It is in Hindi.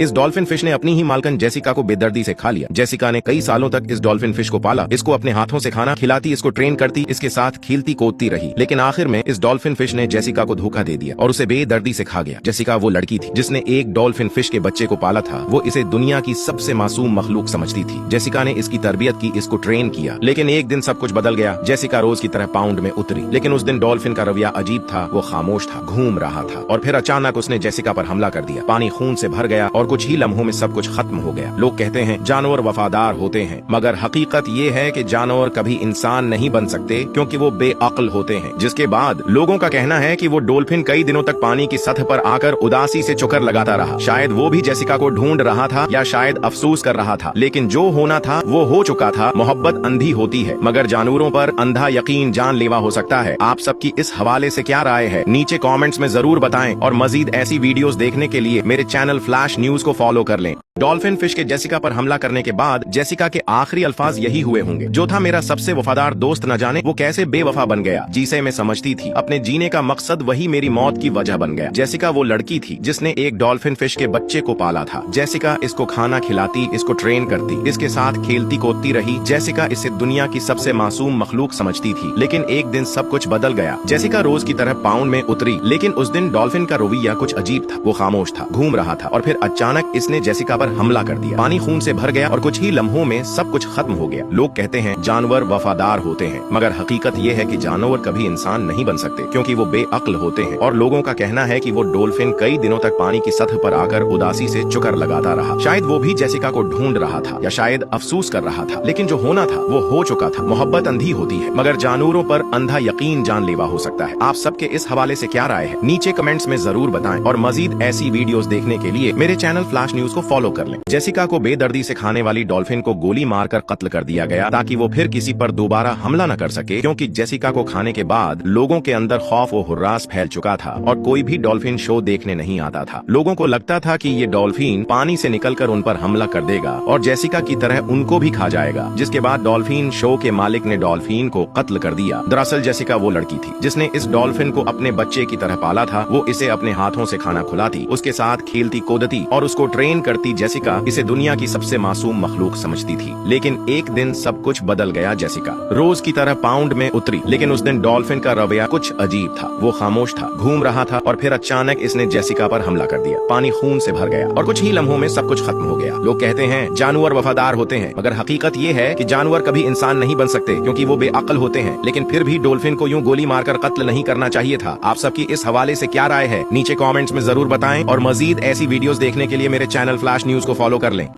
इस डॉल्फिन फिश ने अपनी ही मालकन जेसिका को बेदर्दी से खा लिया। जेसिका ने कई सालों तक इस डॉल्फिन फिश को पाला, इसको अपने हाथों से खाना खिलाती, इसको ट्रेन करती, इसके साथ खेलती कूदती रही। लेकिन आखिर में इस डॉल्फिन फिश ने जेसिका को धोखा दे दिया और उसे बेदर्दी से खा गया। जेसिका वो लड़की थी जिसने एक डॉल्फिन फिश के बच्चे को पाला था। वो इसे दुनिया की सबसे मासूम मखलूक समझती थी। जेसिका ने इसकी तरबियत की, इसको ट्रेन किया। लेकिन एक दिन सब कुछ बदल गया। जेसिका रोज की तरह पाउंड में उतरी, लेकिन उस दिन डॉल्फिन का रवैया अजीब था। वो खामोश था, घूम रहा था और फिर अचानक उसने जेसिका पर हमला कर दिया। पानी खून से भर गया और कुछ ही लम्हों में सब कुछ खत्म हो गया। लोग कहते हैं जानवर वफादार होते हैं, मगर हकीकत ये है कि जानवर कभी इंसान नहीं बन सकते क्योंकि वो बेअक्ल होते हैं। जिसके बाद लोगों का कहना है कि वो डॉल्फिन कई दिनों तक पानी की सतह पर आकर उदासी से चुकर लगाता रहा। शायद वो भी जेसिका को ढूंढ रहा था या शायद अफसोस कर रहा था, लेकिन जो होना था वो हो चुका था। मोहब्बत अंधी होती है, मगर जानवरों पर अंधा यकीन जानलेवा हो सकता है। आप सबकी इस हवाले से क्या राय है, नीचे कमेंट्स में जरूर बताएं और मजीद ऐसी वीडियोस देखने के लिए मेरे चैनल फ्लैश न्यूज को फॉलो कर लें। डॉल्फिन फिश के जेसिका पर हमला करने के बाद जेसिका के आखिरी अल्फाज यही हुए होंगे, जो था मेरा सबसे वफादार दोस्त न जाने वो कैसे बेवफा बन गया। जिसे मैं समझती थी अपने जीने का मकसद वही मेरी मौत की वजह बन गया। जेसिका वो लड़की थी जिसने एक डॉल्फिन फिश के बच्चे को पाला था। जेसिका इसको खाना खिलाती, इसको ट्रेन करती, इसके साथ खेलती कूदती रही। जेसिका इसे दुनिया की सबसे मासूम मखलूक समझती थी। लेकिन एक दिन सब कुछ बदल गया। जेसिका रोज की तरह पाउंड में उतरी, लेकिन उस दिन डॉल्फिन का रवैया कुछ अजीब था। वो खामोश था, घूम रहा था और फिर अचानक इसने जेसिका पर हमला कर दिया। पानी खून से भर गया और कुछ ही लम्हों में सब कुछ खत्म हो गया। लोग कहते हैं जानवर वफादार होते हैं, मगर हकीकत ये है कि जानवर कभी इंसान नहीं बन सकते क्योंकि वो बेअक्ल होते हैं। और लोगों का कहना है कि वो डॉल्फिन कई दिनों तक पानी की सतह पर आकर उदासी से चुकर लगाता रहा। शायद वो भी जेसिका को ढूंढ रहा था या शायद अफसोस कर रहा था, लेकिन जो होना था वो हो चुका था। मोहब्बत अंधी होती है, मगर जानवरों पर अंधा यकीन जानलेवा हो सकता है। आप सबके इस हवाले से क्या राय है, नीचे कमेंट्स में जरूर बताएं और मजीद ऐसी वीडियोस देखने के लिए मेरे चैनल फ्लैश न्यूज को फॉलो कर लें। जेसिका को बेदर्दी से खाने वाली डॉल्फिन को गोली मारकर कत्ल कर दिया गया ताकि वो फिर किसी पर दोबारा हमला न कर सके, क्योंकि जेसिका को खाने के बाद लोगों के अंदर खौफ और हुर्रास फैल चुका था और कोई भी डॉल्फिन शो देखने नहीं आता था। लोगों को लगता था कि ये डॉल्फिन पानी से निकलकर उन पर हमला कर देगा और जेसिका की तरह उनको भी खा जाएगा। जिसके बाद डॉल्फिन शो के मालिक ने डॉल्फिन को कत्ल कर दिया। दरअसल जेसिका वो लड़की थी जिसने इस डॉल्फिन को अपने बच्चे की तरह पाला था। वो इसे अपने हाथों से खाना खिलाती, उसके साथ खेलती कूदती और उसको ट्रेन करती। जेसिका इसे दुनिया की सबसे मासूम मखलूक समझती थी। लेकिन एक दिन सब कुछ बदल गया। जेसिका रोज की तरह पाउंड में उतरी, लेकिन उस दिन डॉल्फिन का रवैया कुछ अजीब था। वो खामोश था, घूम रहा था और फिर अचानक इसने जेसिका पर हमला कर दिया। पानी खून से भर गया और कुछ ही लम्हों में सब कुछ खत्म हो गया। लोग कहते हैं जानवर वफादार होते हैं, मगर हकीकत ये है कि जानवर कभी इंसान नहीं बन सकते क्योंकि वो बेअक्ल होते हैं। लेकिन फिर भी डॉल्फिन को यूं गोली मारकर कत्ल नहीं करना चाहिए था। आप सबकी इस हवाले से क्या राय है, नीचे कमेंट्स में जरूर बताएं और मजीद ऐसी वीडियोस देखने के लिए मेरे चैनल फ्लैश न्यूज को फॉलो कर लें।